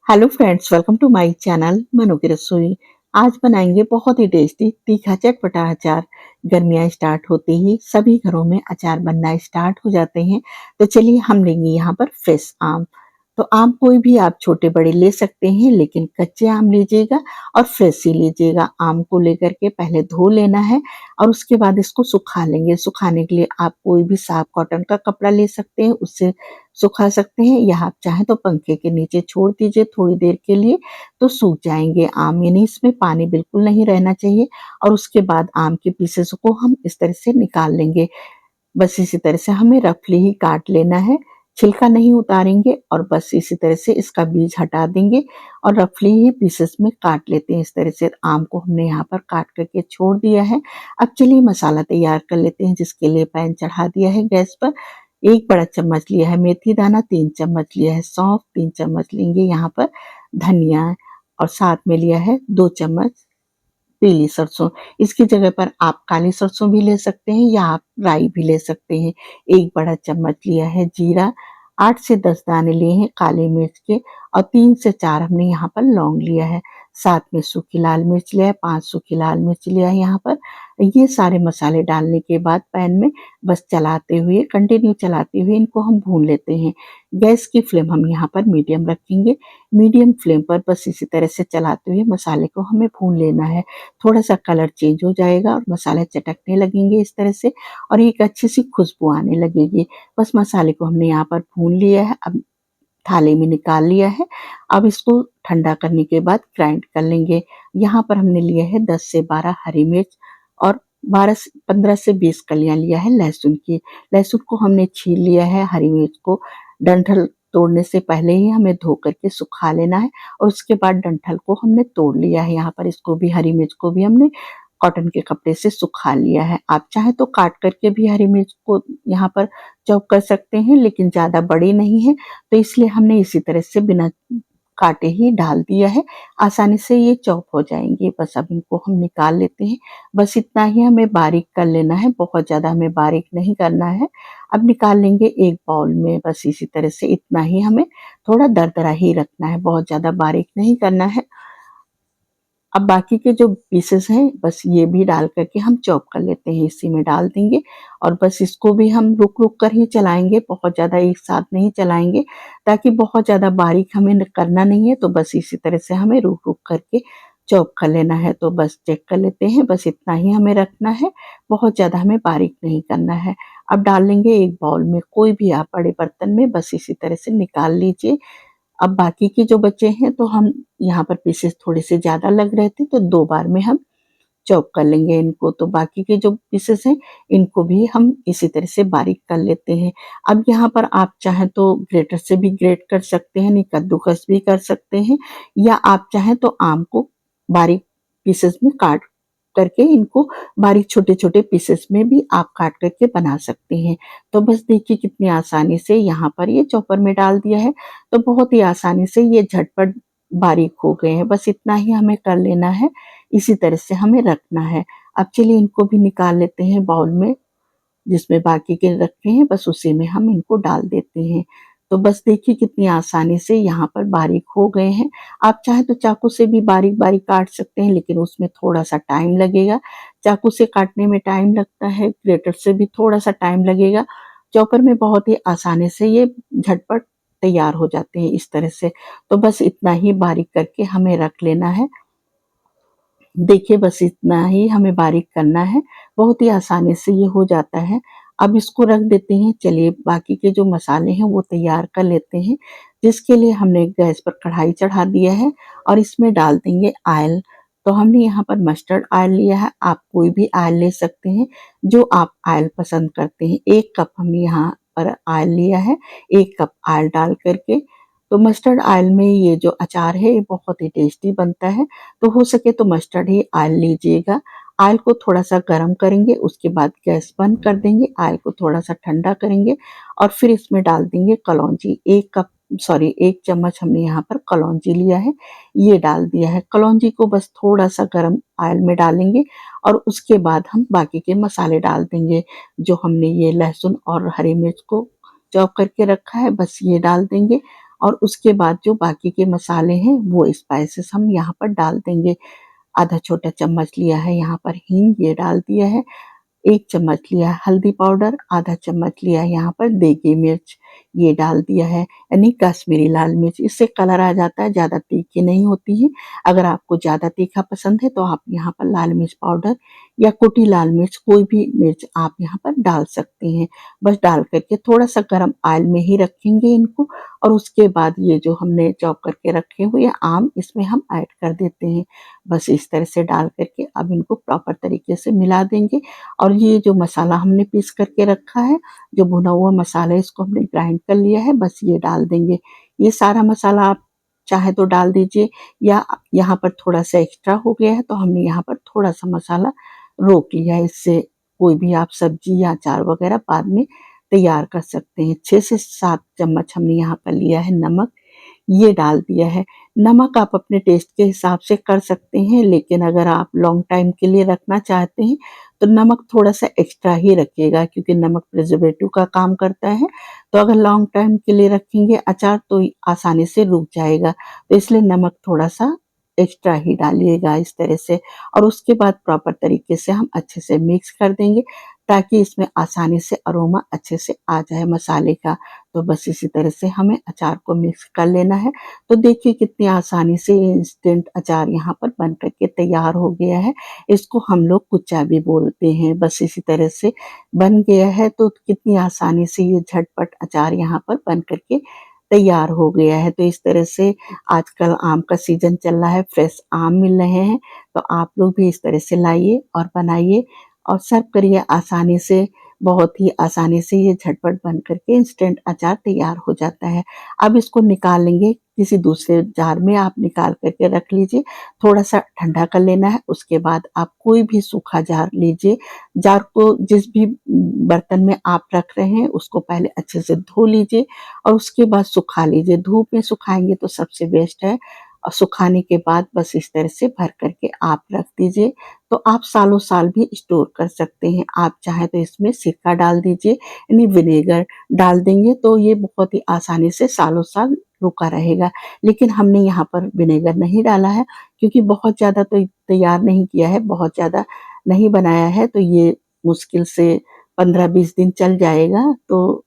Hello friends, welcome to my channel Manu की रसोई। आज बनाएंगे बहुत ही टेस्टी तीखा चटपटा अचार। गर्मियाँ स्टार्ट होते ही सभी घरों में अचार बनना स्टार्ट हो जाते हैं। तो चलिए हम लेंगे यहाँ पर फ्रेश आम। तो आम कोई भी आप छोटे बड़े ले सकते हैं, लेकिन कच्चे आम लीजिएगा और फ्रेश ही लीजिएगा। आम को लेकर के पहले धो लेना है और उसके बाद इसको सुखा लेंगे। सुखाने के लिए आप कोई भी साफ कॉटन का कपड़ा ले सकते हैं, उससे सुखा सकते हैं, या आप चाहें तो पंखे के नीचे छोड़ दीजिए थोड़ी देर के लिए, तो सूख जाएंगे आम। यानी इसमें पानी बिल्कुल नहीं रहना चाहिए। और उसके बाद आम के पीसेस को हम इस तरह से निकाल लेंगे। बस इसी तरह से हमें रफली ही काट लेना है, छिलका नहीं उतारेंगे, और बस इसी तरह से इसका बीज हटा देंगे और रफली ही पीसेस में काट लेते हैं। इस तरह से आम को हमने यहाँ पर काट करके छोड़ दिया है। अब चलिए मसाला तैयार कर लेते हैं, जिसके लिए पैन चढ़ा दिया है गैस पर। एक बड़ा चम्मच लिया है मेथी दाना, 3 चम्मच लिया है सौंफ, 3 चम्मच लेंगे यहाँ पर धनिया, और साथ में लिया है 2 चम्मच पीली सरसों। इसकी जगह पर आप काली सरसों भी ले सकते हैं, या आप राई भी ले सकते हैं। एक बड़ा चम्मच लिया है जीरा, 8 से 10 दाने लिए हैं काली मिर्च के, और 3 से 4 हमने यहाँ पर लौंग लिया है। साथ में सूखी लाल मिर्च लिया है, 5 सूखी लाल मिर्च लिया है यहाँ पर। ये सारे मसाले डालने के बाद पैन में बस चलाते हुए, कंटिन्यू चलाते हुए इनको हम भून लेते हैं। गैस की फ्लेम हम यहाँ पर मीडियम रखेंगे। मीडियम फ्लेम पर बस इसी तरह से चलाते हुए मसाले को हमें भून लेना है। थोड़ा सा कलर चेंज हो जाएगा और मसाले चटकने लगेंगे इस तरह से, और एक अच्छी सी खुशबू आने लगेगी। बस मसाले को हमने यहाँ पर भून लिया है, अब थाली में निकाल लिया है। अब इसको ठंडा करने के बाद ग्राइंड कर लेंगे। यहाँ पर हमने लिया है 10 से 12 हरी मिर्च, और 15 से 20 कलियां लिया है लहसुन की। लहसुन को हमने छील लिया है। हरी मिर्च को डंठल तोड़ने से पहले ही हमें धो करके सुखा लेना है, और उसके बाद डंठल को हमने तोड़ लिया है। यहाँ पर इसको भी, हरी मिर्च को भी हमने कॉटन के कपड़े से सुखा लिया है। आप चाहे तो काट करके भी हरी मिर्च को यहाँ पर चॉप कर सकते हैं, लेकिन ज्यादा बड़ी नहीं है, तो इसलिए हमने इसी तरह से बिना काटे ही डाल दिया है। आसानी से ये चॉप हो जाएंगे। बस अब इनको हम निकाल लेते हैं। बस इतना ही हमें बारीक कर लेना है, बहुत ज्यादा हमें बारीक नहीं करना है। अब निकाल लेंगे एक बाउल में। बस इसी तरह से इतना ही हमें थोड़ा दरदरा ही रखना है, बहुत ज्यादा बारीक नहीं करना है। अब बाकी के जो पीसेस हैं, बस ये भी डाल करके हम चॉप कर लेते हैं, इसी में डाल देंगे। और बस इसको भी हम रुक रुक कर ही चलाएंगे, बहुत ज़्यादा एक साथ नहीं चलाएंगे, ताकि बहुत ज़्यादा बारीक हमें करना नहीं है। तो बस इसी तरह से हमें रुक रुक करके चॉप कर लेना है। तो बस चेक कर लेते हैं, बस इतना ही हमें रखना है, बहुत ज़्यादा हमें बारीक नहीं करना है। अब डाल लेंगे एक बाउल में, कोई भी आप बड़े बर्तन में, बस इसी तरह से निकाल लीजिए। अब बाकी के जो बचे हैं, तो हम यहाँ पर पीसेस थोड़े से ज़्यादा लग रहे थे, तो 2 बार में हम चॉप कर लेंगे इनको। तो बाकी के जो पीसेस हैं, इनको भी हम इसी तरह से बारीक कर लेते हैं। अब यहाँ पर आप चाहें तो ग्रेटर से भी ग्रेट कर सकते हैं, नहीं कद्दूकस भी कर सकते हैं, या आप चाहें तो आम को बारीक पीसेस में काट करके इनको बारीक छोटे-छोटे पीसेस में भी आप काट करके बना सकते हैं। तो बस देखिए कितनी आसानी से यहाँ पर ये चॉपर में डाल दिया है, तो बहुत ही आसानी से ये झटपट बारीक हो गए हैं। बस इतना ही हमें कर लेना है, इसी तरह से हमें रखना है। अब चलिए इनको भी निकाल लेते हैं बाउल में, जिसमें बाकी के रखे हैं, बस उसी में हम इनको डाल देते हैं। तो बस देखिए कितनी आसानी से यहाँ पर बारीक हो गए हैं। आप चाहे तो चाकू से भी बारीक-बारीक काट सकते हैं, लेकिन उसमें थोड़ा-सा टाइम लगेगा। चाकू से काटने में टाइम लगता है, ग्रेटर से भी थोड़ा-सा टाइम लगेगा। चॉपर में बहुत ही आसानी से ये झटपट तैयार हो जाते हैं इस तरह से। तो बस इतना ही बारीक करके हमें रख लेना है। देखिए बस इतना ही हमें बारीक करना है, बहुत ही आसानी से ये हो जाता है। अब इसको रख देते हैं। चलिए बाकी के जो मसाले हैं वो तैयार कर लेते हैं, जिसके लिए हमने गैस पर कढ़ाई चढ़ा दिया है, और इसमें डाल देंगे ऑयल। तो हमने यहाँ पर मस्टर्ड ऑयल लिया है, आप कोई भी ऑयल ले सकते हैं, जो आप ऑयल पसंद करते हैं। 1 कप हमने यहाँ पर ऑयल लिया है, 1 कप ऑयल डाल करके। तो मस्टर्ड ऑयल में ये जो अचार है, ये बहुत ही टेस्टी बनता है। तो हो सके तो मस्टर्ड ही ऑयल लीजिएगा। ऑयल को थोड़ा-सा गरम करेंगे, उसके बाद गैस बंद कर देंगे, ऑयल को थोड़ा-सा ठंडा करेंगे, और फिर इसमें डाल देंगे कलौंजी। 1 चम्मच हमने यहाँ पर कलौंजी लिया है, ये डाल दिया है। कलौंजी को बस थोड़ा-सा गरम ऑयल में डालेंगे, और उसके बाद हम बाकी के मसाले डाल देंगे। जो हमने ये लहसुन और हरी मिर्च को चॉप करके रखा है, बस ये डाल देंगे, और उसके बाद जो बाकी के मसाले हैं वो स्पाइसेस हम यहाँ पर डाल देंगे। आधा छोटा चम्मच लिया है यहाँ पर हींग, ये डाल दिया है। 1 चम्मच लिया है हल्दी पाउडर, आधा चम्मच लिया है यहाँ पर देगी मिर्च, ये डाल दिया है, यानी कश्मीरी लाल मिर्च। इससे कलर आ जाता है, ज़्यादा तीखी नहीं होती है। अगर आपको ज़्यादा तीखा पसंद है तो आप यहाँ पर लाल मिर्च पाउडर या कुटी लाल मिर्च, कोई भी मिर्च आप यहाँ पर डाल सकते हैं। बस डाल करके थोड़ा-सा गरम ऑयल में ही रखेंगे इनको, और उसके बाद ये जो हमने चॉप करके रखे हुए आम, इसमें हम ऐड कर देते हैं। बस इस तरह से डाल करके अब इनको प्रॉपर तरीके से मिला देंगे। और ये जो मसाला हमने पीस करके रखा है, जो भुना हुआ मसाला है, इसको हमने ग्राइंड कर लिया है, बस ये डाल देंगे। ये सारा मसाला आप चाहे तो डाल दीजिए, या यहाँ पर थोड़ा-सा एक्स्ट्रा हो गया है तो हमने यहाँ पर थोड़ा-सा मसाला रोक लिया है। इससे कोई भी आप सब्जी या अचार वगैरह बाद में तैयार कर सकते हैं। 6 से 7 चम्मच हमने यहाँ पर लिया है नमक, ये डाल दिया है। नमक आप अपने टेस्ट के हिसाब से कर सकते हैं, लेकिन अगर आप लॉन्ग टाइम के लिए रखना चाहते हैं तो नमक थोड़ा-सा एक्स्ट्रा ही रखिएगा, क्योंकि नमक प्रिजर्वेटिव का काम करता है। तो अगर लॉन्ग टाइम के लिए रखेंगे अचार तो आसानी से रुक जाएगा, तो इसलिए नमक थोड़ा-सा एक्स्ट्रा ही डालिएगा इस तरह से। और उसके बाद प्रॉपर तरीके से हम अच्छे से मिक्स कर देंगे, ताकि इसमें आसानी से अरोमा अच्छे से आ जाए मसाले का। तो बस इसी तरह से हमें अचार को मिक्स कर लेना है। तो देखिए कितनी आसानी से ये इंस्टेंट अचार यहाँ पर बन कर के तैयार हो गया है। इसको हम लोग कुच्चा भी बोलते हैं। बस इसी तरह से बन गया है, तो कितनी आसानी से ये झटपट अचार यहाँ पर बन कर के तैयार हो गया है। तो इस तरह से आजकल आम का सीज़न चल रहा है, फ्रेश आम मिल रहे हैं, तो आप लोग भी इस तरह से लाइए और बनाइए और सर्व करिए आसानी से। बहुत ही आसानी से ये झटपट बन कर के इंस्टेंट अचार तैयार हो जाता है। अब इसको निकाल लेंगे, किसी दूसरे जार में आप निकाल कर के रख लीजिए। थोड़ा-सा ठंडा कर लेना है, उसके बाद आप कोई भी सूखा जार लीजिए। जार को जिस भी बर्तन में आप रख रहे हैं उसको पहले अच्छे से धो लीजिए और उसके बाद सुखा लीजिए। धूप में सुखाएँगे तो सबसे बेस्ट है, और सुखाने के बाद बस इस तरह से भर कर के आप रख दीजिए। तो आप सालों-साल भी स्टोर कर सकते हैं। आप चाहें तो इसमें सिरका डाल दीजिए, यानी विनेगर डाल देंगे तो ये बहुत ही आसानी से सालों-साल रुका रहेगा। लेकिन हमने यहाँ पर विनेगर नहीं डाला है, क्योंकि बहुत ज़्यादा तो तैयार नहीं किया है, बहुत ज़्यादा नहीं बनाया है, तो ये मुश्किल से 15-20 दिन चल जाएगा। तो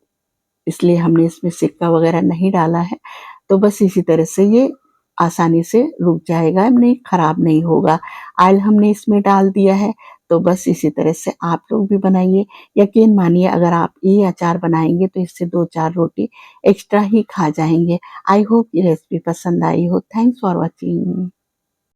इसलिए हमने इसमें सिरका वगैरह नहीं डाला है। तो बस इसी तरह से ये आसानी से रुक जाएगा, नहीं खराब नहीं होगा। ऑयल हमने इसमें डाल दिया है, तो बस इसी तरह से आप लोग भी बनाइए। यकीन मानिए अगर आप ये अचार बनाएँगे तो इससे 2-4 रोटी एक्स्ट्रा ही खा जाएँगे। आई होप ये रेसिपी पसंद आई हो। Thanks for watching.